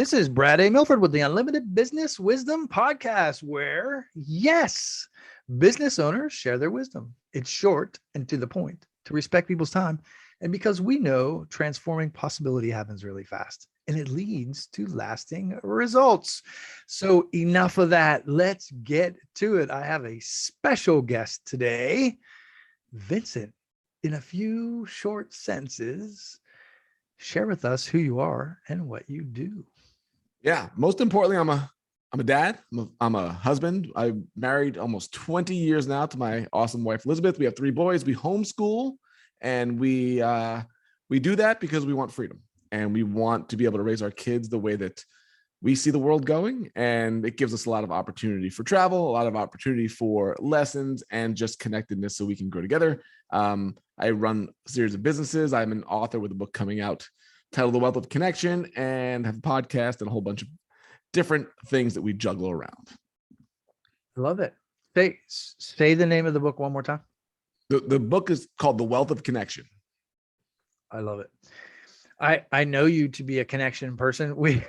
This is Brad A. Milford with the Unlimited Business Wisdom Podcast, where, yes, business owners share their wisdom. It's short and to the point, to respect people's time. And because we know transforming possibility happens really fast and it leads to lasting results. So enough of that. Let's get to it. I have a special guest today, Vincent. In a few short sentences, share with us who you are and what you do. Yeah, most importantly, I'm a dad. I'm a husband. I'm married almost 20 years now to my awesome wife, Elizabeth. We have 3 boys. We homeschool, and we do that because we want freedom, and we want to be able to raise our kids the way that we see the world going. And it gives us a lot of opportunity for travel, a lot of opportunity for lessons, and just connectedness so we can grow together. I run a series of businesses. I'm an author with a book coming out titled The Wealth of Connection, and have a podcast and a whole bunch of different things that we juggle around. I love it. Say the name of the book one more time. The book is called The Wealth of Connection. I love it. I know you to be a connection person. We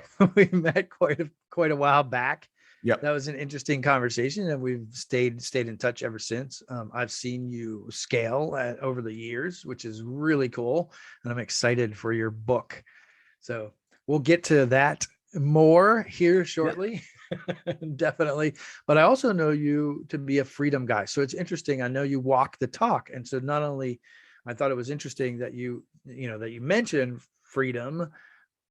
met quite a while back. Yep. That was an interesting conversation, and we've stayed in touch ever since. I've seen you scale over the years, which is really cool, and I'm excited for your book. So we'll get to that more here shortly. Yeah. Definitely. But I also know you to be a freedom guy. So it's interesting. I know you walk the talk. And so not only I thought it was interesting that you mentioned freedom,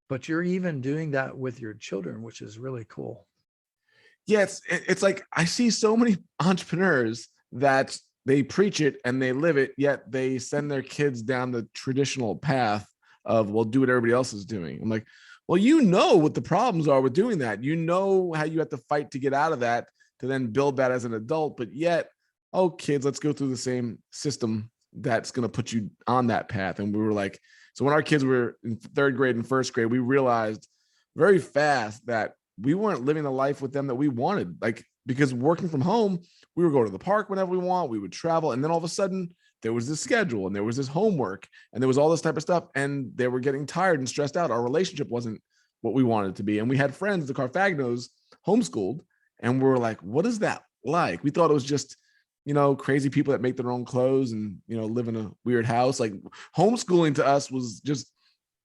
but you're even doing that with your children, which is really cool. Yeah, it's like I see so many entrepreneurs that they preach it and they live it, yet they send their kids down the traditional path of, well, do what everybody else is doing. I'm like, well, you know what the problems are with doing that. You know how you have to fight to get out of that, to then build that as an adult. But yet, oh, kids, let's go through the same system that's going to put you on that path. And we were like, so when our kids were in 3rd grade and 1st grade, we realized very fast that we weren't living the life with them that we wanted. Like, because working from home, we would go to the park whenever we want, we would travel. And then all of a sudden there was this schedule and there was this homework and there was all this type of stuff. And they were getting tired and stressed out. Our relationship wasn't what we wanted it to be. And we had friends, the 𝐒𝐞𝐜𝐿𝐼𝐼𝐿𝐼 homeschooled. And we were like, what is that like? We thought it was just, crazy people that make their own clothes and, live in a weird house. Like, homeschooling to us was just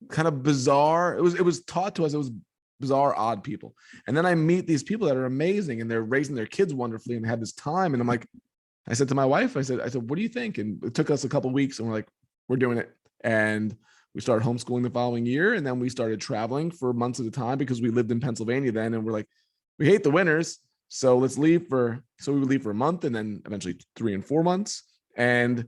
kind of bizarre. It was taught to us. It was bizarre, odd people. And then I meet these people that are amazing and they're raising their kids wonderfully and have this time. And I'm like, I said to my wife, I said, what do you think? And it took us a couple of weeks and we're like, we're doing it. And we started homeschooling the following year. And then we started traveling for months at a time because we lived in Pennsylvania then. And we're like, we hate the winters. So we would leave for a month and then eventually 3 and 4 months and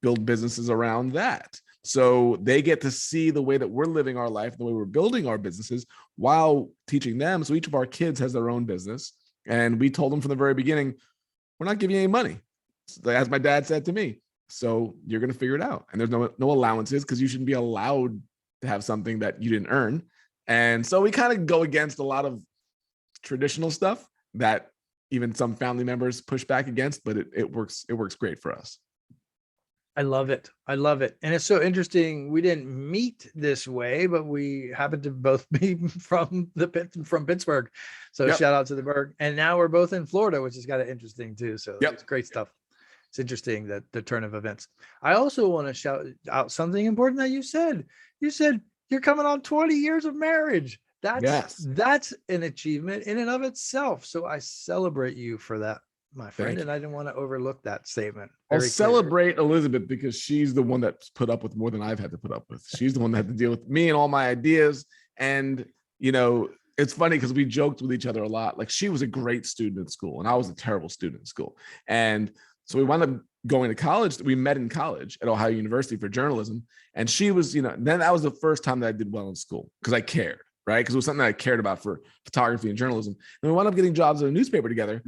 build businesses around that. So they get to see the way that we're living our life, the way we're building our businesses while teaching them. So each of our kids has their own business. And we told them from the very beginning, we're not giving you any money. As my dad said to me, so you're going to figure it out. And there's no allowances because you shouldn't be allowed to have something that you didn't earn. And so we kind of go against a lot of traditional stuff that even some family members push back against, but it works great for us. I love it. And it's so interesting. We didn't meet this way, but we happen to both be from Pittsburgh. So yep. Shout out to the Berg. And now we're both in Florida, which is kind of interesting too. So yep. It's great stuff. It's interesting that the turn of events. I also want to shout out something important that you said. You said you're coming on 20 years of marriage. That's an achievement in and of itself. So I celebrate you for that, my friend. And I didn't want to overlook that statement. I'll celebrate Elizabeth because she's the one that's put up with more than I've had to put up with. She's the one that had to deal with me and all my ideas. And, it's funny because we joked with each other a lot. Like, she was a great student in school and I was a terrible student in school. And so we wound up going to college. We met in college at Ohio University for journalism. And she was, then that was the first time that I did well in school because I cared, right? Because it was something that I cared about for photography and journalism. And we wound up getting jobs at a newspaper together.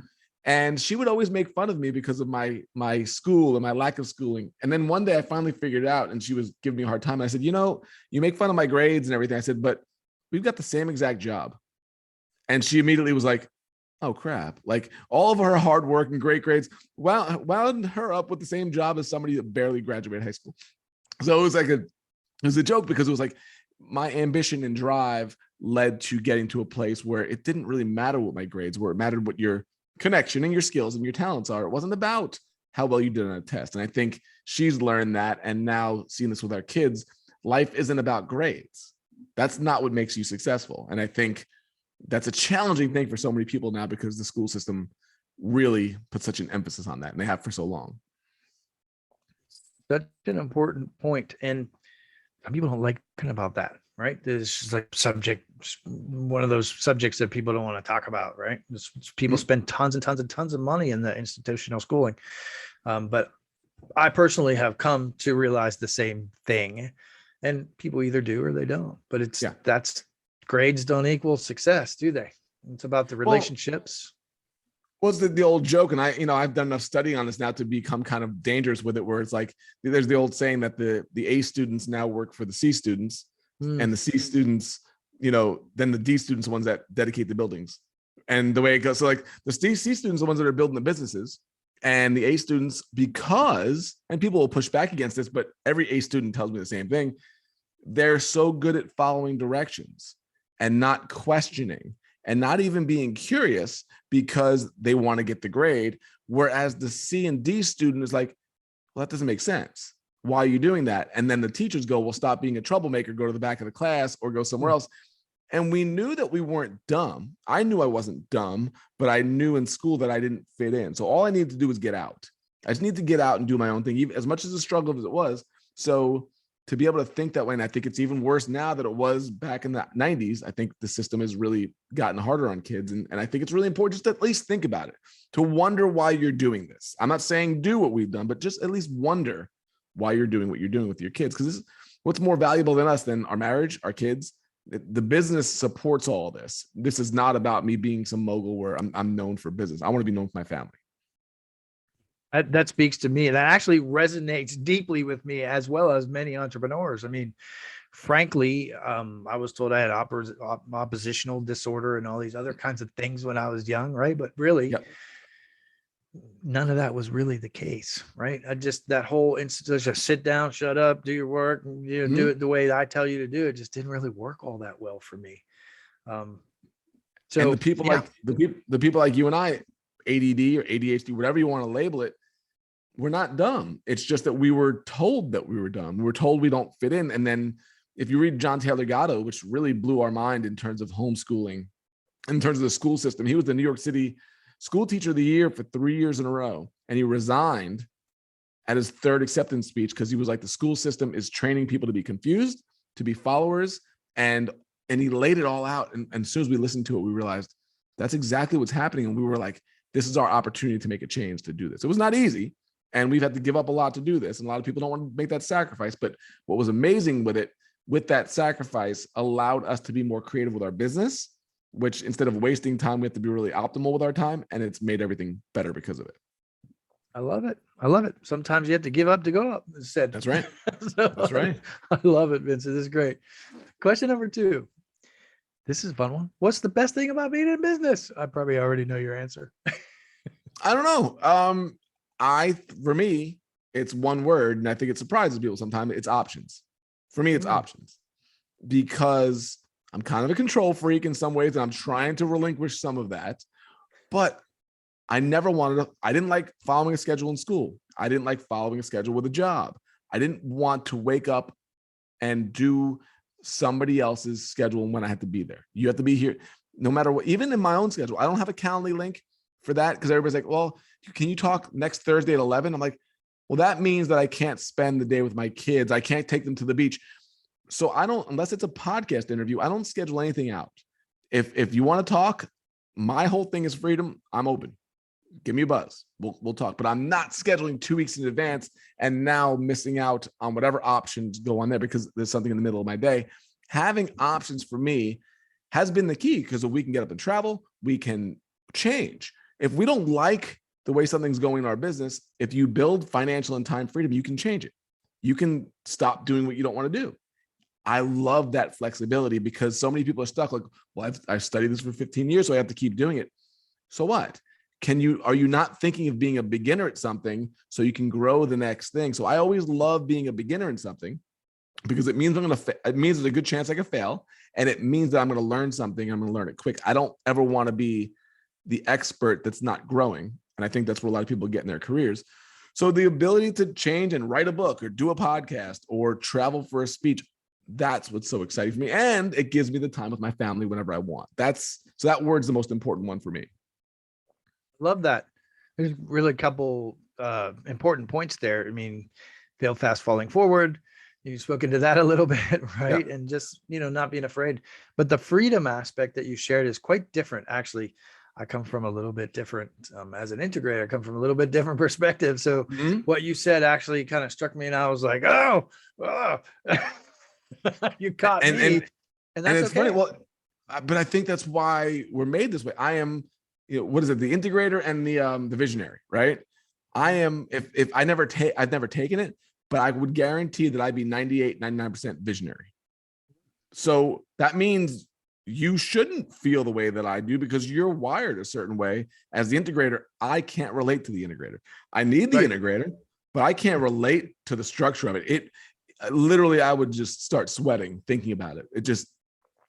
And she would always make fun of me because of my school and my lack of schooling. And then one day I finally figured it out and she was giving me a hard time. And I said, you make fun of my grades and everything. I said, but we've got the same exact job. And she immediately was like, oh crap. Like, all of her hard work and great grades wound her up with the same job as somebody that barely graduated high school. So it was a joke because it was like my ambition and drive led to getting to a place where it didn't really matter what my grades were. It mattered what your connection and your skills and your talents are. It wasn't about how well you did on a test. And I think she's learned that. And now seeing this with our kids, life isn't about grades. That's not what makes you successful. And I think that's a challenging thing for so many people now because the school system really puts such an emphasis on that, and they have for so long. That's an important point. And people don't like talking about that, right? This is like one of those subjects that people don't want to talk about, right? People spend tons and tons and tons of money in the institutional schooling. But I personally have come to realize the same thing, and people either do or they don't, but that's grades don't equal success, do they? It's about the relationships. Well, it's the old joke, and I've done enough studying on this now to become kind of dangerous with it, where it's like there's the old saying that the A students now work for the C students, and the C students, then the D students are the ones that dedicate the buildings. And the way it goes, so like the C students are the ones that are building the businesses, and the A students, and people will push back against this, but every A student tells me the same thing. They're so good at following directions and not questioning and not even being curious because they want to get the grade. Whereas the C and D student is like, well, that doesn't make sense. Why are you doing that? And then the teachers go, well, stop being a troublemaker, go to the back of the class or go somewhere else. And we knew that we weren't dumb. I knew I wasn't dumb, but I knew in school that I didn't fit in. So all I needed to do was get out. I just need to get out and do my own thing, even as much as a struggle as it was. So to be able to think that way, and I think it's even worse now than it was back in the 90s. I think the system has really gotten harder on kids. And I think it's really important just to at least think about it, to wonder why you're doing this. I'm not saying do what we've done, but just at least wonder why you're doing what you're doing with your kids. Because this is what's more valuable than us, than our marriage, our kids. The business supports all this. This is not about me being some mogul where I'm known for business. I want to be known for my family. That speaks to me. That actually resonates deeply with me, as well as many entrepreneurs. I mean, frankly, I was told I had oppositional disorder and all these other kinds of things when I was young, right? But really, none of that was really the case, right? That whole institution, sit down, shut up, do your work, do it the way I tell you to do it, just didn't really work all that well for me. So and the people like you and I, ADD or ADHD, whatever you want to label it, we're not dumb. It's just that we were told that we were dumb. We were told we don't fit in. And then if you read John Taylor Gatto, which really blew our mind in terms of homeschooling, in terms of the school system, he was the New York City School Teacher of the Year for 3 years in a row. And he resigned at his third acceptance speech because he was like, the school system is training people to be confused, to be followers. And he laid it all out. And as soon as we listened to it, we realized that's exactly what's happening. And we were like, this is our opportunity to make a change, to do this. It was not easy. And we've had to give up a lot to do this. And a lot of people don't want to make that sacrifice. But what was amazing with it, with that sacrifice, allowed us to be more creative with our business, which instead of wasting time, we have to be really optimal with our time. And it's made everything better because of it. I love it. I love it. Sometimes you have to give up to go up. Said. That's right. So, that's right. I love it, Vincent. This is great. Question number 2. This is a fun one. What's the best thing about being in business? I probably already know your answer. I don't know. For me, it's one word, and I think it surprises people sometimes. It's options. For me, it's options, because I'm kind of a control freak in some ways, and I'm trying to relinquish some of that. But I didn't like following a schedule in school. I didn't like following a schedule with a job. I didn't want to wake up and do somebody else's schedule when I had to be there. You have to be here no matter what. Even in my own schedule, I don't have a Calendly link for that, because everybody's like, well, can you talk next Thursday at 11? I'm like, well, that means that I can't spend the day with my kids. I can't take them to the beach. So I don't, unless it's a podcast interview, I don't schedule anything out. If you want to talk, my whole thing is freedom. I'm open. Give me a buzz. We'll talk. But I'm not scheduling 2 weeks in advance and now missing out on whatever options go on there because there's something in the middle of my day. Having options for me has been the key, because if we can get up and travel, we can change. If we don't like the way something's going in our business, if you build financial and time freedom, you can change it. You can stop doing what you don't want to do. I love that flexibility, because so many people are stuck like, well, I've studied this for 15 years, so I have to keep doing it. So what? Are you not thinking of being a beginner at something so you can grow the next thing? So I always love being a beginner in something, because it means it means there's a good chance I could fail. And it means that I'm going to learn something. And I'm going to learn it quick. I don't ever want to be the expert that's not growing. And I think that's where a lot of people get in their careers. So the ability to change and write a book or do a podcast or travel for a speech, that's what's so exciting for me. And it gives me the time with my family whenever I want. So that word's the most important one for me. Love that. There's really a couple important points there. I mean, fail fast, falling forward. You've spoken to that a little bit, right? Yeah. And just, not being afraid. But the freedom aspect that you shared is quite different. Actually, I come from a little bit different as an integrator. I come from a little bit different perspective. So what you said actually kind of struck me, and I was like, oh. You caught me. And that's it's funny. Well, but I think that's why we're made this way. I am, what is it? The integrator and the visionary, right? I am, if I've never taken it, but I would guarantee that I'd be 98, 99% visionary. So that means you shouldn't feel the way that I do because you're wired a certain way. As the integrator, I can't relate to the integrator. I need the integrator, but I can't relate to the structure of it. Literally, I would just start sweating thinking about it.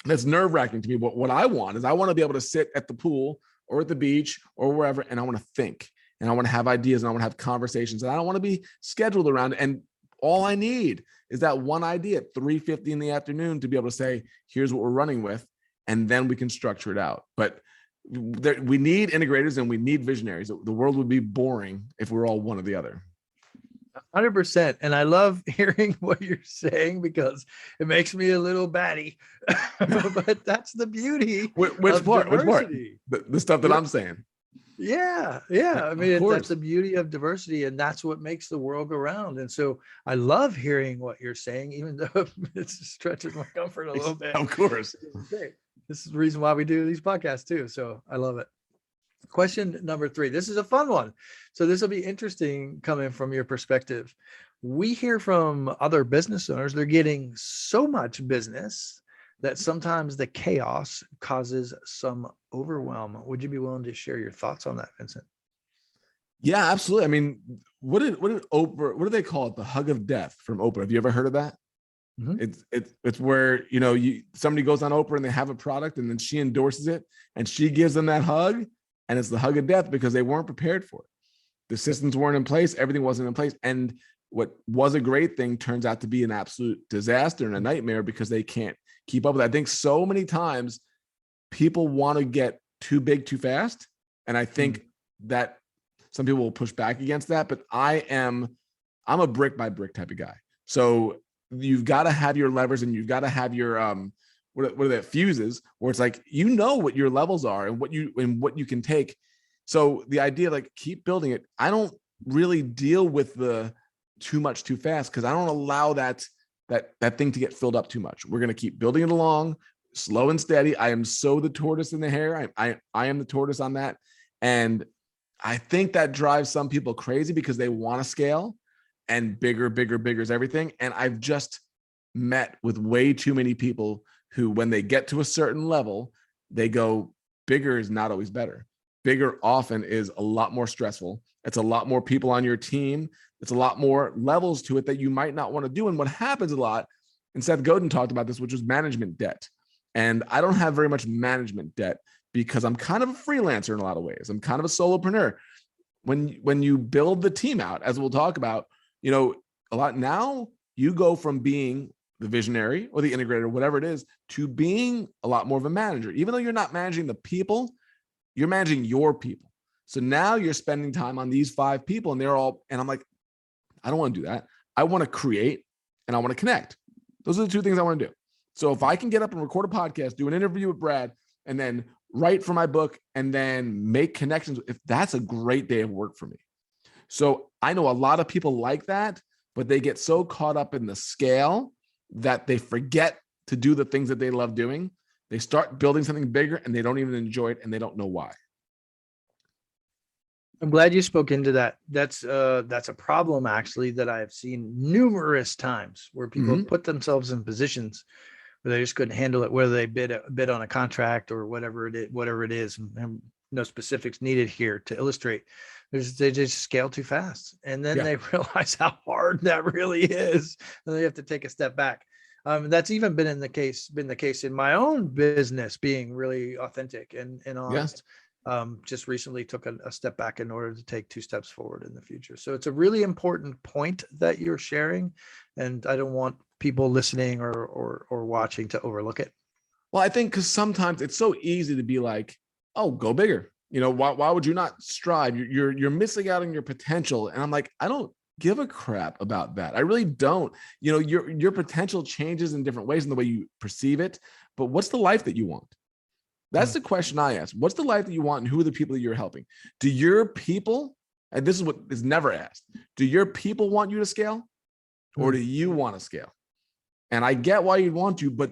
That's nerve-wracking to me. But what I want is I want to be able to sit at the pool or at the beach or wherever, and I want to think, and I want to have ideas, and I want to have conversations, and I don't want to be scheduled around. And all I need is that one idea at 3:50 in the afternoon to be able to say, here's what we're running with, and then we can structure it out. But we need integrators and we need visionaries. The world would be boring if we're all one or the other. 100%. And I love hearing what you're saying because it makes me a little batty. But that's the beauty. Which part? The stuff that I'm saying. Yeah. I mean, that's the beauty of diversity, and that's what makes the world go round. And so I love hearing what you're saying, even though it's stretching my comfort a little bit. Of course. This is the reason why we do these podcasts too. So I love it. Question number 3. This is a fun one. So this will be interesting coming from your perspective. We hear from other business owners, they're getting so much business that sometimes the chaos causes some overwhelm. Would you be willing to share your thoughts on that, Vincent? Yeah, absolutely. I mean, what did Oprah, what do they call it? The hug of death from Oprah. Have you ever heard of that? Mm-hmm. It's where, somebody goes on Oprah and they have a product and then she endorses it and she gives them that hug, and it's the hug of death because they weren't prepared for it. The systems weren't in place. Everything wasn't in place. And what was a great thing turns out to be an absolute disaster and a nightmare because they can't keep up with it. I think so many times people want to get too big too fast. And I think that some people will push back against that, but I'm a brick by brick type of guy. So you've got to have your levers and you've got to have your, what are the fuses where it's like, what your levels are and what you can take. So the idea, like, keep building it. I don't really deal with the too much too fast because I don't allow that thing to get filled up too much. We're going to keep building it along, slow and steady. I am so the tortoise in the hare. I am the tortoise on that. And I think that drives some people crazy because they want to scale, and bigger is everything. And I've just met with way too many people who, when they get to a certain level, they go, bigger is not always better. Bigger often is a lot more stressful. It's a lot more people on your team. It's a lot more levels to it that you might not want to do. And what happens a lot, and Seth Godin talked about this, which was management debt. And I don't have very much management debt because I'm kind of a freelancer in a lot of ways. I'm kind of a solopreneur. When you build the team out, as we'll talk about, a lot now, you go from being the visionary or the integrator, whatever it is, to being a lot more of a manager. Even though you're not managing the people, you're managing your people. So now you're spending time on these 5 people and I'm like, I don't want to do that. I want to create and I want to connect. Those are the 2 things I want to do. So if I can get up and record a podcast, do an interview with Brad, and then write for my book and then make connections, if that's a great day of work for me. So I know a lot of people like that, but they get so caught up in the scale that they forget to do the things that they love doing. They start building something bigger and they don't even enjoy it and they don't know why. I'm glad you spoke into that. That's a problem actually that I've seen numerous times where people put themselves in positions where they just couldn't handle it, whether they bid on a contract or whatever it is, and no specifics needed here to illustrate. They just scale too fast, and then Yeah. they realize how hard that really is, and they have to take a step back. That's even been the case in my own business, being really authentic and Yeah. honest. Just recently took a step back in order to take 2 steps forward in the future. So it's a really important point that you're sharing, and I don't want people listening or watching to overlook it. Well, I think because sometimes it's so easy to be like, oh, go bigger. Why would you not strive? You're missing out on your potential. And I'm like, I don't give a crap about that. I really don't. Your potential changes in different ways in the way you perceive it. But what's the life that you want? That's the question I ask. What's the life that you want, and who are the people that you're helping? Do your people, and this is what is never asked, do your people want you to scale, or do you want to scale? And I get why you'd want to, but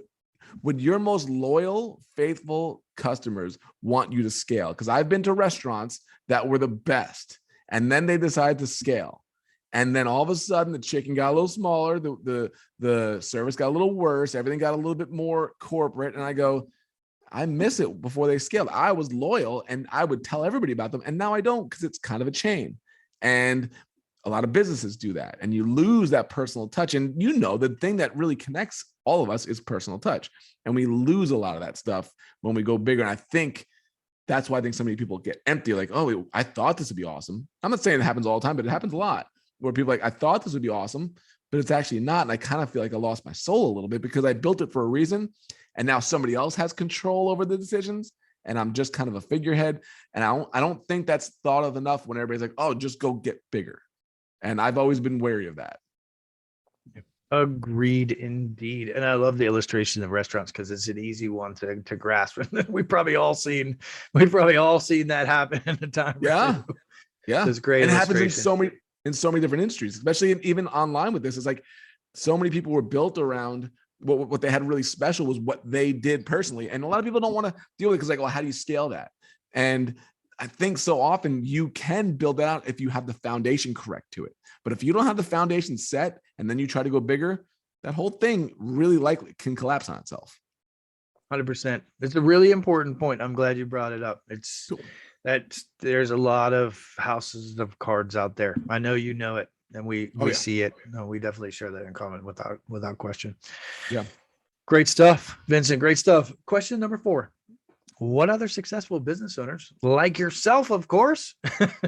would your most loyal, faithful customers want you to scale? Because I've been to restaurants that were the best, and then they decided to scale. And then all of a sudden, the chicken got a little smaller, the service got a little worse, everything got a little bit more corporate. And I go, I miss it before they scaled. I was loyal and I would tell everybody about them. And now I don't, because it's kind of a chain. And a lot of businesses do that. And you lose that personal touch. And the thing that really connects all of us is personal touch. And we lose a lot of that stuff when we go bigger. And I think that's why I think so many people get empty. Like, oh, I thought this would be awesome. I'm not saying it happens all the time, but it happens a lot where people are like, I thought this would be awesome, but it's actually not. And I kind of feel like I lost my soul a little bit because I built it for a reason. And now somebody else has control over the decisions. And I'm just kind of a figurehead. And I don't think that's thought of enough when everybody's like, oh, just go get bigger. And I've always been wary of that. Agreed indeed. And I love the illustration of restaurants because it's an easy one to grasp. We've probably all seen that happen in a time. Yeah. Yeah. It's great. And it happens in so many different industries, especially even online with this. It's like so many people were built around what they had really special was what they did personally. And a lot of people don't want to deal with it because like, well, how do you scale that? And I think so often you can build that out if you have the foundation correct to it. But if you don't have the foundation set and then you try to go bigger, that whole thing really likely can collapse on itself. 100%. It's a really important point. I'm glad you brought it up. It's cool. That there's a lot of houses of cards out there. I know you know it, and we see it. No, we definitely share that in common without question. Yeah. Great stuff, Vincent. Great stuff. Question number 4. What other successful business owners, like yourself, of course,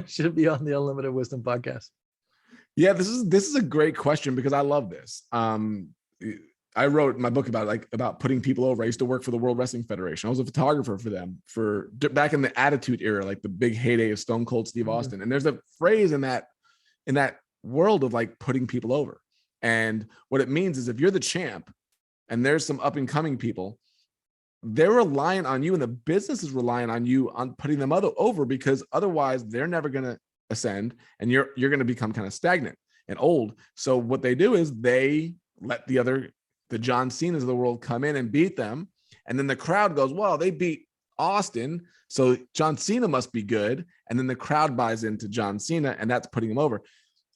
should be on the Unlimited Wisdom podcast? Yeah, this is a great question because I love this. I wrote my book about putting people over. I used to work for the World Wrestling Federation. I was a photographer for them back in the Attitude Era, like the big heyday of Stone Cold Steve Austin. And there's a phrase in that world of like putting people over. And what it means is if you're the champ and there's some up and coming people, they're relying on you and the business is relying on you on putting them over because otherwise they're never going to ascend and you're going to become kind of stagnant and old. So what they do is they let the John Cena's of the world come in and beat them. And then the crowd goes, well, they beat Austin, so John Cena must be good. And then the crowd buys into John Cena and that's putting him over.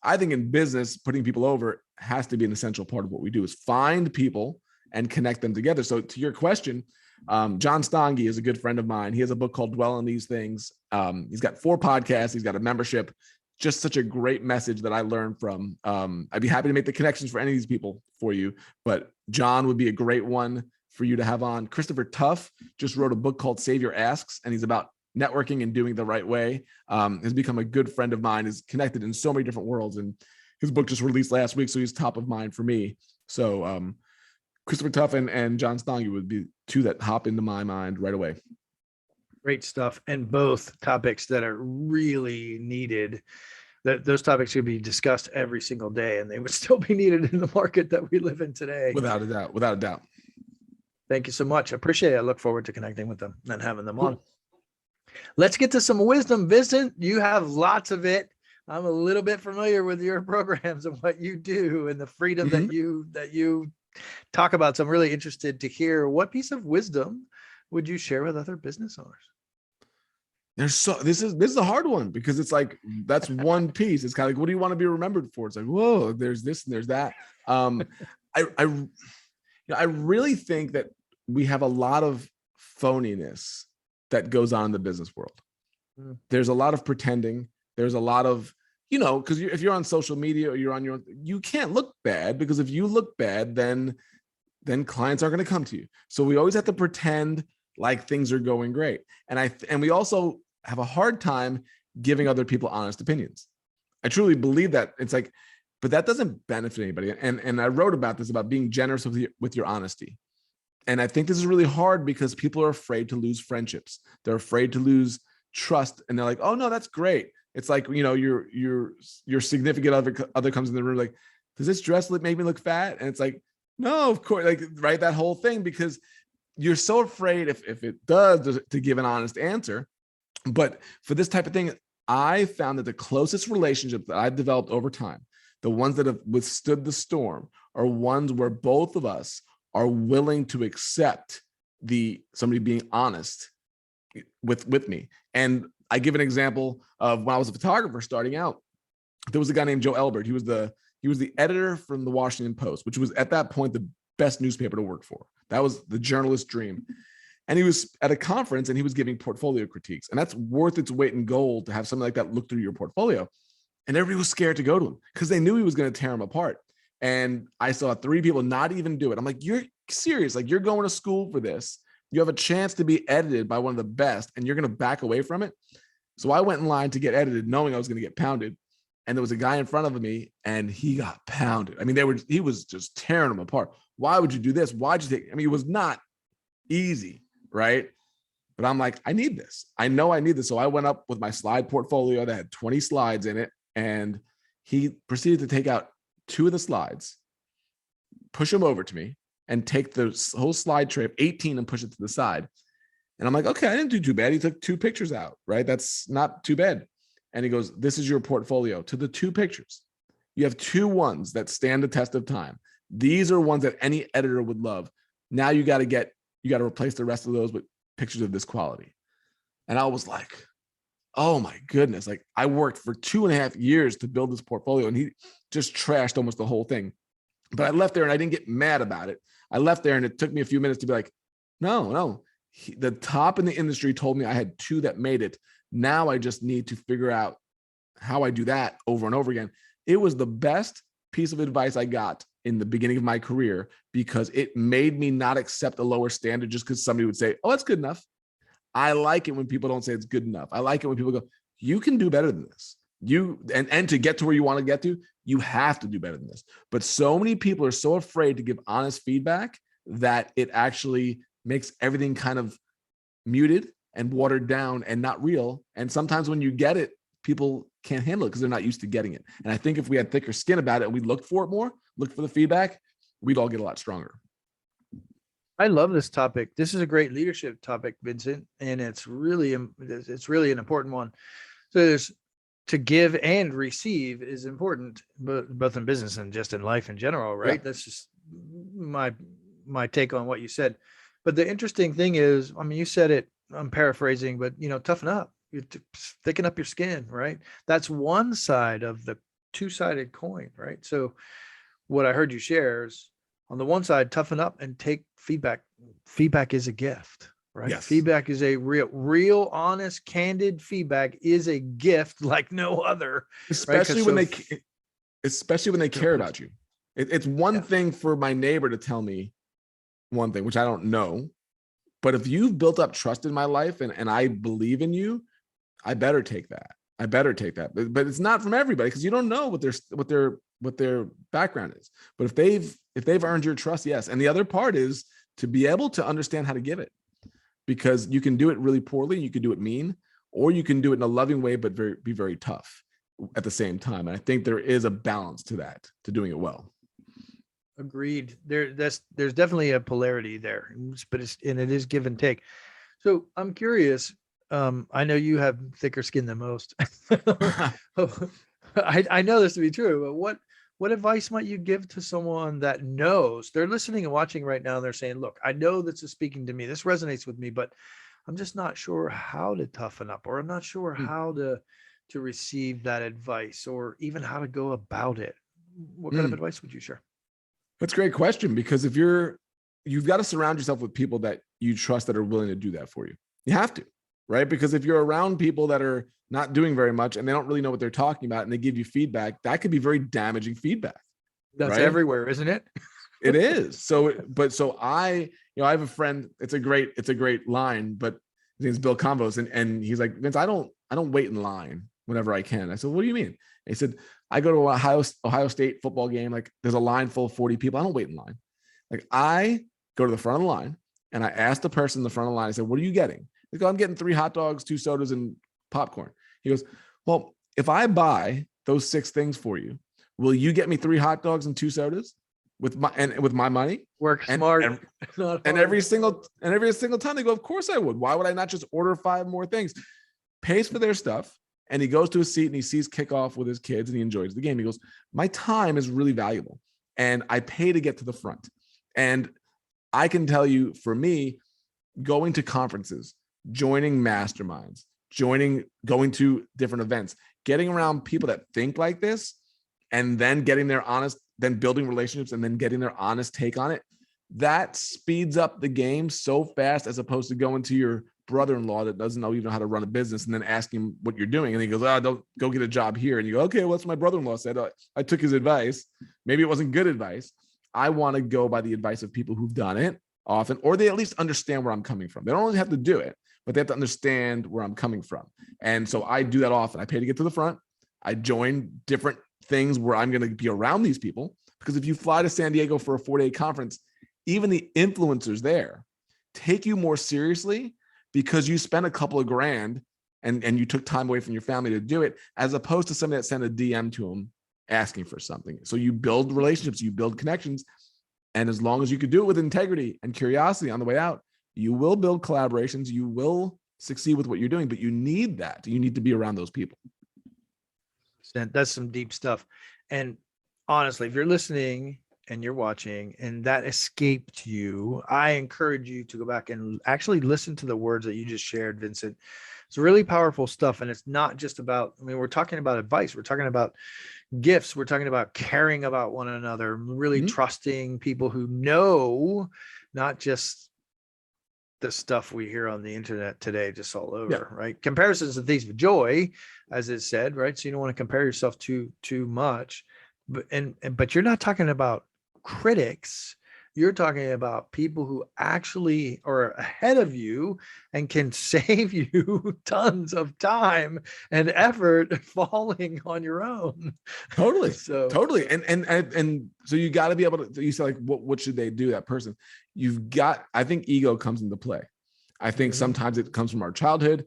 I think in business, putting people over has to be an essential part of what we do is find people and connect them together. So to your question, John Stange is a good friend of mine. He has a book called Dwell on These Things. He's got 4 podcasts. He's got a membership. Just such a great message that I learned from. I'd be happy to make the connections for any of these people for you, but John would be a great one for you to have on. Christopher Tuff just wrote a book called Savior Asks, and he's about networking and doing the right way. Has become a good friend of mine, is connected in so many different worlds. And his book just released last week, so he's top of mind for me. So Christopher Tuff and John Stange would be 2 that hop into my mind right away. Great stuff. And both topics that are really needed. Those topics could be discussed every single day and they would still be needed in the market that we live in today. Without a doubt. Thank you so much. I appreciate it. I look forward to connecting with them and having them on. Let's get to some wisdom. Vincent, you have lots of it. I'm a little bit familiar with your programs and what you do and the freedom that you talk about. So I'm really interested to hear, what piece of wisdom would you share with other business owners? This is a hard one because it's like, that's one piece. It's kind of like, what do you want to be remembered for? It's like, whoa, there's this and there's that. I really think that we have a lot of phoniness that goes on in the business world. There's a lot of pretending. There's a lot of, because if you're on social media or you're on your own, you can't look bad, because if you look bad, then clients aren't going to come to you. So we always have to pretend like things are going great. And we also have a hard time giving other people honest opinions. I truly believe that. It's like, but that doesn't benefit anybody. And I wrote about this, about being generous with your honesty. And I think this is really hard because people are afraid to lose friendships. They're afraid to lose trust. And they're like, oh no, that's great. It's like, your significant other comes in the room like, does this dress make me look fat? And it's like, no, of course, like, right, that whole thing, because you're so afraid if it does to give an honest answer. But for this type of thing, I found that the closest relationships that I've developed over time, the ones that have withstood the storm, are ones where both of us are willing to accept somebody being honest with me. And I give an example of when I was a photographer starting out. There was a guy named Joe Elbert. He was the editor from the Washington Post, which was at that point the best newspaper to work for. That was the journalist's dream. And he was at a conference and he was giving portfolio critiques. And that's worth its weight in gold to have something like that look through your portfolio. And everybody was scared to go to him because they knew he was going to tear him apart. And I saw 3 people not even do it. I'm like, you're serious? Like, you're going to school for this. You have a chance to be edited by one of the best, and you're going to back away from it. So I went in line to get edited, knowing I was going to get pounded. And there was a guy in front of me, and he got pounded. I mean, he was just tearing them apart. Why would you do this? Why'd you take? I mean, it was not easy, right? But I'm like, I need this. I know I need this. So I went up with my slide portfolio that had 20 slides in it, and he proceeded to take out 2 of the slides, push them over to me, and take the whole slide tray of 18 and push it to the side. And I'm like, okay, I didn't do too bad. He took 2 pictures out, right? That's not too bad. And he goes, this is your portfolio. To the 2 pictures, you have 2 ones that stand the test of time. These are ones that any editor would love. Now you got to replace the rest of those with pictures of this quality. And I was like, oh my goodness. Like, I worked for 2.5 years to build this portfolio, and he just trashed almost the whole thing. But I left there and I didn't get mad about it. I left there and it took me a few minutes to be like, no, the top in the industry told me I had 2 that made it. Now I just need to figure out how I do that over and over again. It was the best piece of advice I got in the beginning of my career, because it made me not accept a lower standard just because somebody would say, oh, that's good enough. I like it when people don't say it's good enough. I like it when people go, you can do better than this. And to get to where you want to get to, you have to do better than this. But so many people are so afraid to give honest feedback that it actually makes everything kind of muted and watered down and not real. And sometimes when you get it, people can't handle it because they're not used to getting it. And I think if we had thicker skin about it and we looked for it more, looked for the feedback, we'd all get a lot stronger. I love this topic. This is a great leadership topic, Vincent, and it's really an important one. So there's to give and receive is important, but both in business and just in life in general, right? Yeah. That's just my take on what you said. But the interesting thing is, I mean, you said it, I'm paraphrasing, but toughen up. You thicken up your skin, right? That's one side of the 2-sided coin, right? So what I heard you share is, on the one side, toughen up and take feedback. Feedback is a gift, right? Yes. Feedback is a real, honest, candid feedback is a gift like no other. Especially when they care about you. It's one thing for my neighbor to tell me one thing, which I don't know. But if you've built up trust in my life and I believe in you, I better take that. But it's not from everybody, because you don't know what their background is. But if they've earned your trust, yes. And the other part is to be able to understand how to give it, because you can do it really poorly, you can do it mean, or you can do it in a loving way, but be very tough at the same time. And I think there is a balance to that, to doing it well. Agreed. There's definitely a polarity there, but it is give and take. So I'm curious. I know you have thicker skin than most. I know this to be true, but what advice might you give to someone that knows they're listening and watching right now? And they're saying, look, I know this is speaking to me. This resonates with me, but I'm just not sure how to toughen up, or I'm not sure how to receive that advice, or even how to go about it. What kind of advice would you share? That's a great question, because if you've got to surround yourself with people that you trust that are willing to do that for you. You have to. right? Because if you're around people that are not doing very much and they don't really know what they're talking about and they give you feedback, that could be very damaging feedback. That's right? everywhere, isn't it? It is. So I have a friend, it's a great line, but his name's Bill Convos. And he's like, Vince, I don't wait in line whenever I can. I said, what do you mean? And he said, I go to a Ohio State football game. Like there's a line full of 40 people. I don't wait in line. Like I go to the front of the line and I asked the person in the front of the line, I said, what are you getting? They go, I'm getting 3 hot dogs, 2 sodas, and popcorn. He goes, well, if I buy those 6 things for you, will you get me 3 hot dogs and 2 sodas with my money? Work smart. And every single time they go, of course I would. Why would I not just order 5 more things? Pays for their stuff. And he goes to his seat and he sees kickoff with his kids and he enjoys the game. He goes, my time is really valuable and I pay to get to the front. And I can tell you, for me, going to conferences, joining masterminds, going to different events, getting around people that think like this, and then getting their honest, then building relationships and then getting their honest take on it, that speeds up the game so fast, as opposed to going to your brother-in-law that doesn't know even know how to run a business and then ask him what you're doing. And he goes, oh, don't go get a job here. And you go, okay, what's my brother-in-law said? I took his advice. Maybe it wasn't good advice. I want to go by the advice of people who've done it often, or they at least understand where I'm coming from. They don't only have to do it, but they have to understand where I'm coming from. And so I do that often. I pay to get to the front. I join different things where I'm going to be around these people, because if you fly to San Diego for a 4-day conference, even the influencers there take you more seriously because you spent a couple of grand and you took time away from your family to do it, as opposed to somebody that sent a DM to them asking for something. So you build relationships, you build connections. And as long as you could do it with integrity and curiosity on the way out, you will build collaborations, you will succeed with what you're doing, but you need that. You need to be around those people. That's some deep stuff. And honestly, if you're listening and you're watching and that escaped you, I encourage you to go back and actually listen to the words that you just shared, Vincent. It's really powerful stuff. And it's not just about, we're talking about advice. We're talking about gifts. We're talking about caring about one another, really trusting people who know, not just the stuff we hear on the internet today, just all over, right? Comparisons and things of joy, as it said, right? So you don't want to compare yourself too much, but you're not talking about critics. You're talking about people who actually are ahead of you and can save you tons of time and effort falling on your own. Totally. So totally. And so you got to be able to, you say like, what should they do? That person, I think ego comes into play. I think sometimes it comes from our childhood.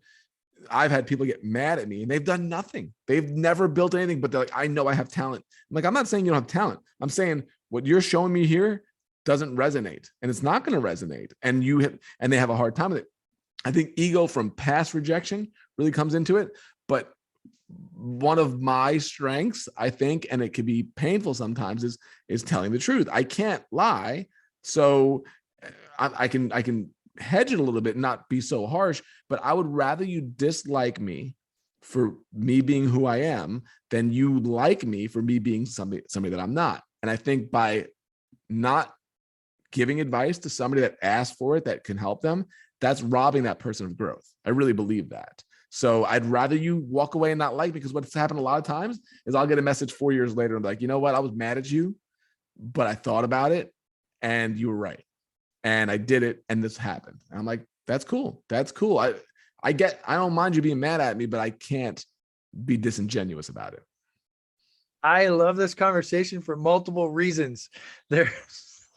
I've had people get mad at me and they've done nothing. They've never built anything, but they're like, I know I have talent. I'm like, I'm not saying you don't have talent. I'm saying what you're showing me here doesn't resonate, and it's not going to resonate. And they have a hard time with it. I think ego from past rejection really comes into it. But one of my strengths, I think, and it can be painful sometimes, is telling the truth. I can't lie. So I can hedge it a little bit and not be so harsh, but I would rather you dislike me for me being who I am than you like me for me being somebody that I'm not. And I think by not giving advice to somebody that asked for it, that can help them, that's robbing that person of growth. I really believe that. So I'd rather you walk away and not like, because what's happened a lot of times is I'll get a message 4 years later and be like, you know what? I was mad at you, but I thought about it and you were right. And I did it and this happened. And I'm like, that's cool. That's cool. I don't mind you being mad at me, but I can't be disingenuous about it. I love this conversation for multiple reasons.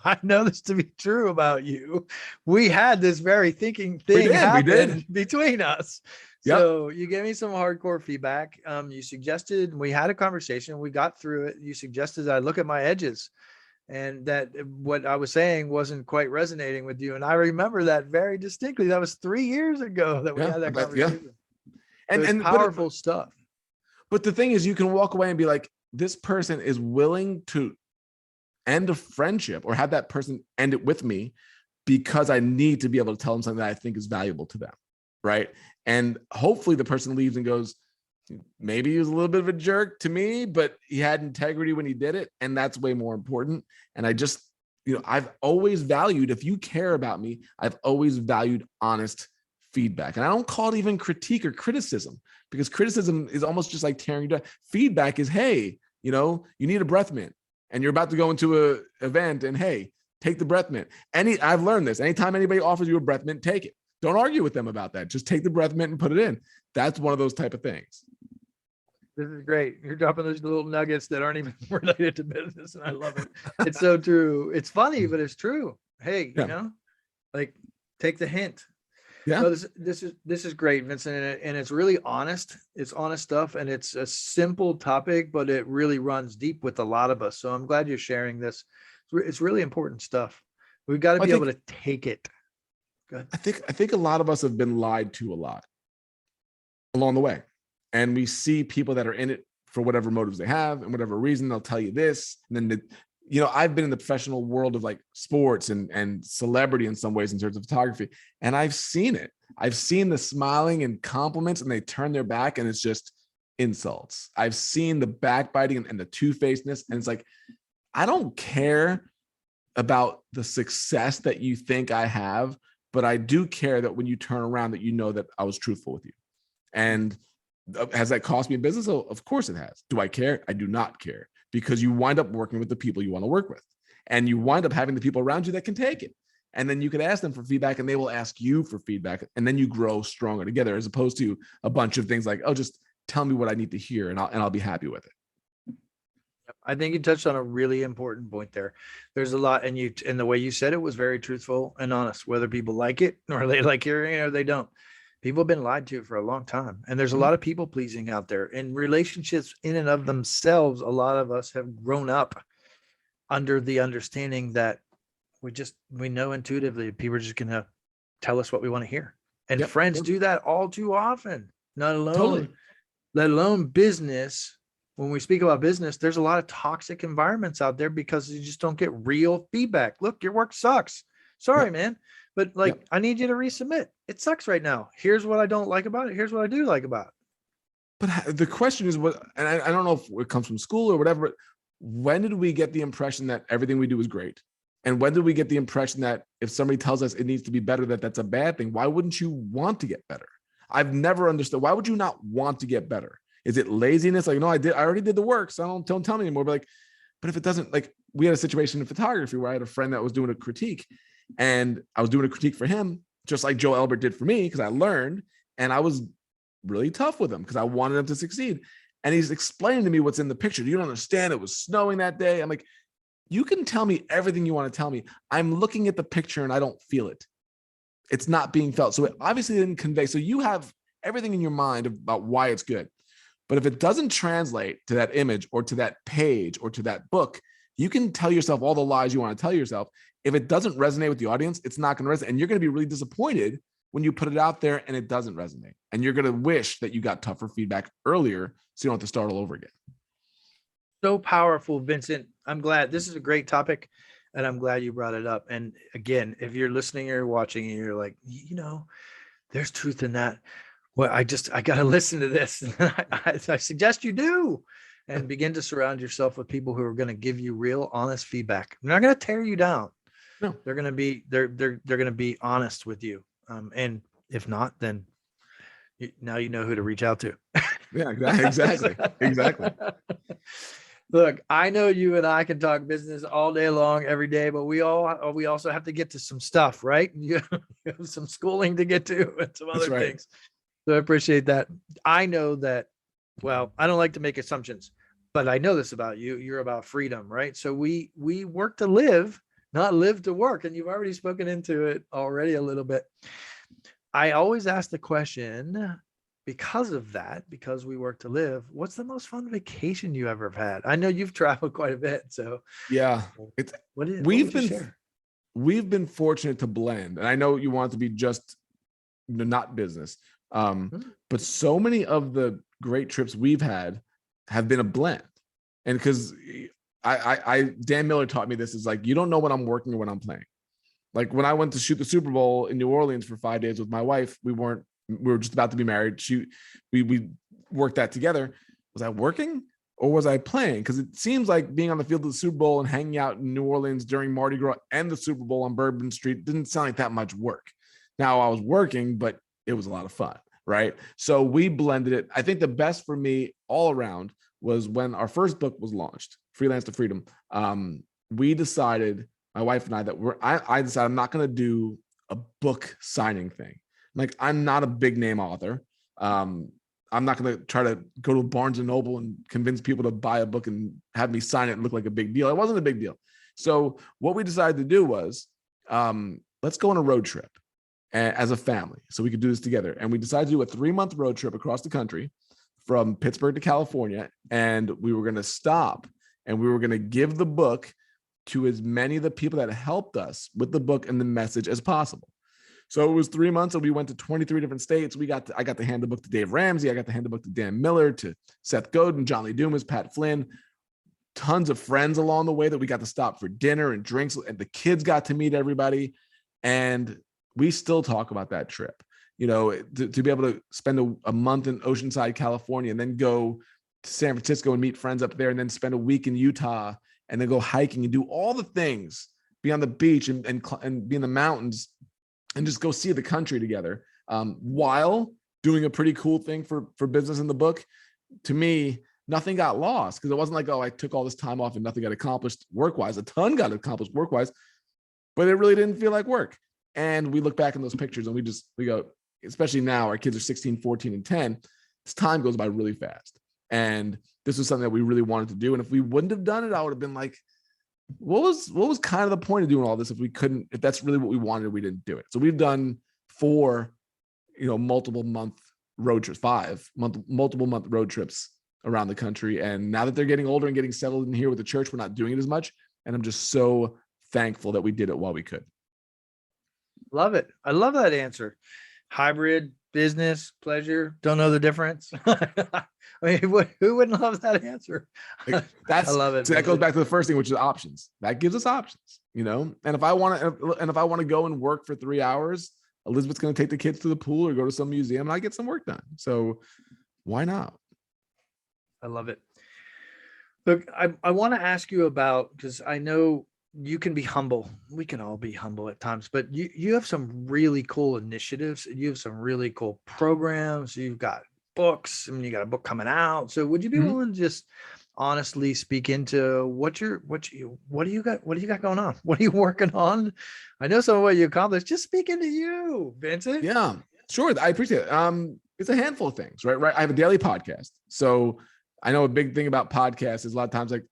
I know this to be true about you. We had this very thinking thing happen between us. Yep. So you gave me some hardcore feedback. You suggested, we had a conversation, we got through it. You suggested I look at my edges and that what I was saying wasn't quite resonating with you. And I remember that very distinctly. That was 3 years ago that we had that conversation. Yeah. And powerful stuff. But the thing is, you can walk away and be like, this person is willing to end a friendship or have that person end it with me because I need to be able to tell them something that I think is valuable to them. Right. And hopefully the person leaves and goes, maybe he was a little bit of a jerk to me, but he had integrity when he did it. And that's way more important. And I just, I've always valued, if you care about me, I've always valued honest feedback. And I don't call it even critique or criticism, because criticism is almost just like tearing you down. Feedback is, hey, you need a breath mint and you're about to go into an event, and hey, take the breath mint. I've learned this. Anytime anybody offers you a breath mint, take it. Don't argue with them about that. Just take the breath mint and put it in. That's one of those type of things. This is great. You're dropping those little nuggets that aren't even related to business, and I love it. It's so true. It's funny, but it's true. Hey, like, take the hint. Yeah. No, this is great, Vincent, and it's really honest. It's honest stuff, and it's a simple topic, but it really runs deep with a lot of us. So I'm glad you're sharing this. It's really important stuff. We've got to be able to take it. Good. I think a lot of us have been lied to a lot along the way. And we see people that are in it for whatever motives they have and whatever reason. They'll tell you this. And then, I've been in the professional world of like sports and celebrity in some ways in terms of photography. And I've seen it. I've seen the smiling and compliments, and they turn their back and it's just insults. I've seen the backbiting and the two-facedness. And it's like, I don't care about the success that you think I have, but I do care that when you turn around that you know that I was truthful with you. And has that cost me business? Oh, of course it has. Do I care? I do not care, because you wind up working with the people you want to work with, and you wind up having the people around you that can take it. And then you can ask them for feedback, and they will ask you for feedback. And then you grow stronger together, as opposed to a bunch of things like, oh, just tell me what I need to hear and I'll be happy with it. I think you touched on a really important point there. There's a lot, and the way you said it was very truthful and honest, whether people like it or they like hearing it or they don't. People have been lied to for a long time. And there's a lot of people pleasing out there, and relationships in and of themselves. A lot of us have grown up under the understanding that we know intuitively people are just going to tell us what we want to hear. And friends do that all too often, let alone business. When we speak about business, there's a lot of toxic environments out there because you just don't get real feedback. Look, your work sucks. Sorry, man. But I need you to resubmit. It sucks right now. Here's what I don't like about it. Here's what I do like about it. But the question is and I don't know if it comes from school or whatever, but when did we get the impression that everything we do is great? And when did we get the impression that if somebody tells us it needs to be better, that's a bad thing? Why wouldn't you want to get better? I've never understood. Why would you not want to get better? Is it laziness? Like, no, I already did the work, so don't tell me anymore. But if it doesn't, we had a situation in photography where I had a friend that was doing a critique, and I was doing a critique for him, just like Joe Elbert did for me, because I learned, and I was really tough with him because I wanted him to succeed. And he's explaining to me what's in the picture. You don't understand. It was snowing that day. I'm like, you can tell me everything you want to tell me. I'm looking at the picture and I don't feel it. It's not being felt. So it obviously didn't convey. So you have everything in your mind about why it's good. But if it doesn't translate to that image or to that page or to that book, you can tell yourself all the lies you want to tell yourself. If it doesn't resonate with the audience, it's not going to resonate. And you're going to be really disappointed when you put it out there and it doesn't resonate. And you're going to wish that you got tougher feedback earlier so you don't have to start all over again. So powerful, Vincent. I'm glad. This is a great topic, and I'm glad you brought it up. And again, if you're listening or watching and you're like, there's truth in that. Well, I got to listen to this. I suggest you do, and begin to surround yourself with people who are going to give you real, honest feedback. They're not going to tear you down. No, they're going to be honest with you. And if not, then now you know who to reach out to. Yeah, exactly. Look, I know you and I can talk business all day long, every day, but we also have to get to some stuff, right? You have some schooling to get to and some other things. So I appreciate that. I know that, well, I don't like to make assumptions, but I know this about you. You're about freedom, right? So we work to live, not live to work. And you've already spoken into it already a little bit. I always ask the question, because we work to live, what's the most fun vacation you ever have had? I know you've traveled quite a bit. So yeah, we've been fortunate to blend. And I know you want it to be just not business. But so many of the great trips we've had have been a blend. And because Dan Miller taught me this, is like, you don't know when I'm working or when I'm playing. Like when I went to shoot the Super Bowl in New Orleans for 5 days with my wife, we were just about to be married. We worked that together. Was I working or was I playing? Because it seems like being on the field of the Super Bowl and hanging out in New Orleans during Mardi Gras and the Super Bowl on Bourbon Street didn't sound like that much work. Now I was working, but it was a lot of fun, right? So we blended it. I think the best for me all around was when our first book was launched, Freelance to Freedom. We decided, my wife and I, that I decided I'm not going to do a book signing thing. Like, I'm not a big name author. I'm not going to try to go to Barnes and Noble and convince people to buy a book and have me sign it and look like a big deal. It wasn't a big deal. So what we decided to do was, let's go on a road trip as a family so we could do this together. And we decided to do a 3-month road trip across the country from Pittsburgh to California. And we were going to stop and we were going to give the book to as many of the people that helped us with the book and the message as possible. So it was 3 months and we went to 23 different states. I got to hand the book to Dave Ramsey. I got to hand the book to Dan Miller, to Seth Godin, John Lee Dumas, Pat Flynn, tons of friends along the way that we got to stop for dinner and drinks, and the kids got to meet everybody. And we still talk about that trip, you know, to be able to spend a month in Oceanside, California, and then go to San Francisco and meet friends up there, and then spend a week in Utah, and then go hiking and do all the things, be on the beach and be in the mountains and just go see the country together, while doing a pretty cool thing for business in the book. To me, nothing got lost, because it wasn't like, oh, I took all this time off and nothing got accomplished work-wise. A ton got accomplished work-wise, but it really didn't feel like work. And we look back in those pictures and we go, especially now, our kids are 16, 14, and 10. This time goes by really fast. And this was something that we really wanted to do. And if we wouldn't have done it, I would have been like, what was kind of the point of doing all this if that's really what we wanted, we didn't do it. So we've done 4, multiple month road trips, 5 multiple month road trips around the country. And now that they're getting older and getting settled in here with the church, we're not doing it as much. And I'm just so thankful that we did it while we could. Love it. I love that answer. Hybrid, business, pleasure, don't know the difference. I mean, who wouldn't love that answer? I love it. So that goes back to the first thing, which is options. That gives us options, And if I want to go and work for 3 hours, Elizabeth's going to take the kids to the pool or go to some museum and I get some work done. So why not? I love it. Look, I want to ask you about, because I know you can be humble. We can all be humble at times, but you have some really cool initiatives. You have some really cool programs. You've got books. I mean, you got a book coming out. So would you be willing to just honestly speak into what do you got going on? What are you working on? I know some of what you accomplished. Just speak into you, Vincent. Yeah, sure. I appreciate it. It's a handful of things, right? I have a daily podcast. So I know a big thing about podcasts is a lot of times, like,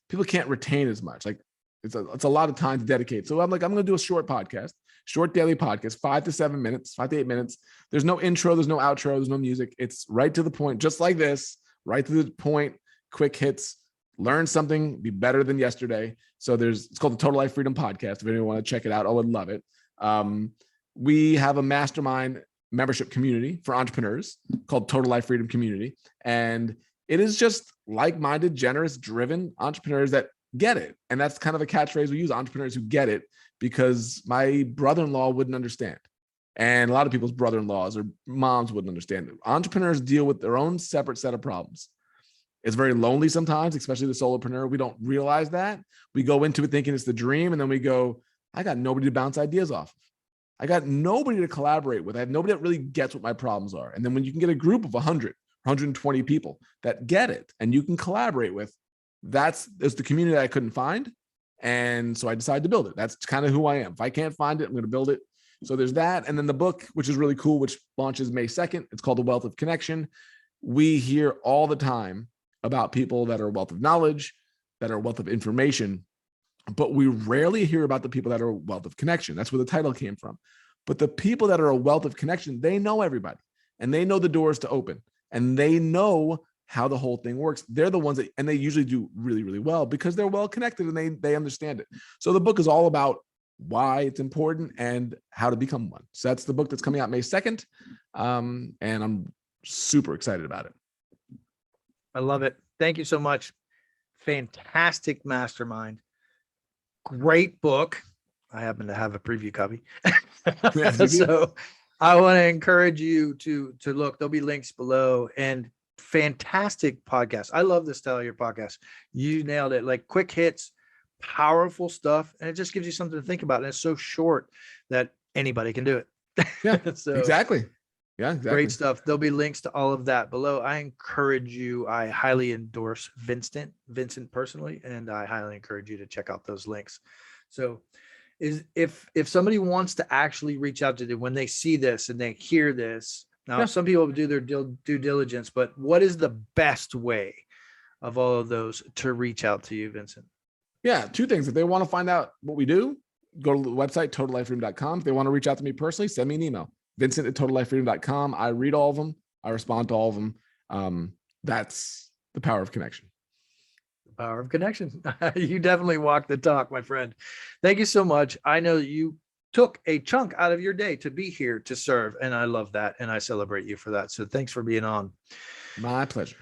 people can't retain as much. Like, it's a lot of time to dedicate. So I'm going to do a short daily podcast, 5 to 7 minutes, 5 to 8 minutes. There's no intro, there's no outro, there's no music. It's right to the point, just like this, right to the point, quick hits, learn something, be better than yesterday. So it's called the Total Life Freedom Podcast. If anyone want to check it out, I would love it. We have a mastermind membership community for entrepreneurs called Total Life Freedom Community. And it is just like-minded, generous, driven entrepreneurs that get it. And that's kind of a catchphrase we use, entrepreneurs who get it, because my brother-in-law wouldn't understand. And a lot of people's brother-in-laws or moms wouldn't understand. Entrepreneurs deal with their own separate set of problems. It's very lonely sometimes, especially the solopreneur. We don't realize that. We go into it thinking it's the dream. And then we go, I got nobody to bounce ideas off of. I got nobody to collaborate with. I have nobody that really gets what my problems are. And then when you can get a group of 100, 120 people that get it and you can collaborate with, that's the community that I couldn't find. And so I decided to build it. That's kind of who I am. If I can't find it, I'm going to build it. So there's that. And then the book, which is really cool, which launches May 2nd. It's called The Wealth of Connection. We hear all the time about people that are a wealth of knowledge, that are a wealth of information, but we rarely hear about the people that are a wealth of connection. That's where the title came from. But the people that are a wealth of connection, they know everybody and they know the doors to open and they know how the whole thing works. They're the ones that, and they usually do really, really well because they're well connected and they understand it. So the book is all about why it's important and how to become one. So that's the book that's coming out May 2nd. And I'm super excited about it. I love it. Thank you so much. Fantastic mastermind. Great book. I happen to have a preview copy. So I want to encourage you to look. There'll be links below. And fantastic podcast. I love the style of your podcast. You nailed it. Like quick hits, powerful stuff. And it just gives you something to think about. And it's so short that anybody can do it. Yeah, So exactly. Yeah, exactly. great stuff. There'll be links to all of that below. I encourage you, I highly endorse Vincent personally, and I highly encourage you to check out those links. So if somebody wants to actually reach out to them when they see this and they hear this, now Yeah. some people do their due diligence, but what is the best way of all of those to reach out to you, Vincent? Yeah, two things. If they want to find out what we do, go to the website, totallifefreedom.com. If they want to reach out to me personally, send me an email, Vincent@totallifefreedom.com. I read all of them. I respond to all of them. That's the power of connection. The power of connection. You definitely walk the talk, my friend. Thank you so much. I know that you took a chunk out of your day to be here to serve, and I love that, and I celebrate you for that. So thanks for being on. My pleasure.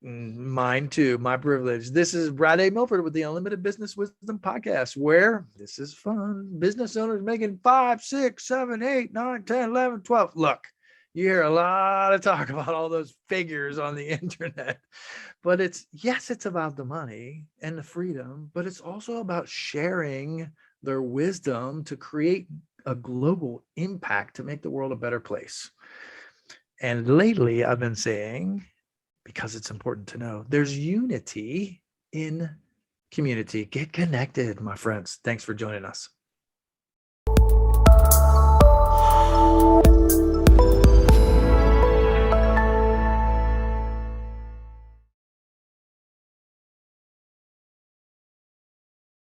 Mine too, my privilege. This is Brad A. Milford with the Unlimited Business Wisdom Podcast, where this is fun. Business owners making 5, 6, 7, 8, 9, 10, 11, 12. Look, you hear a lot of talk about all those figures on the internet, but it's about the money and the freedom, but it's also about sharing their wisdom to create a global impact to make the world a better place. And lately I've been saying, because it's important to know, there's unity in community. Get connected, my friends. Thanks for joining us.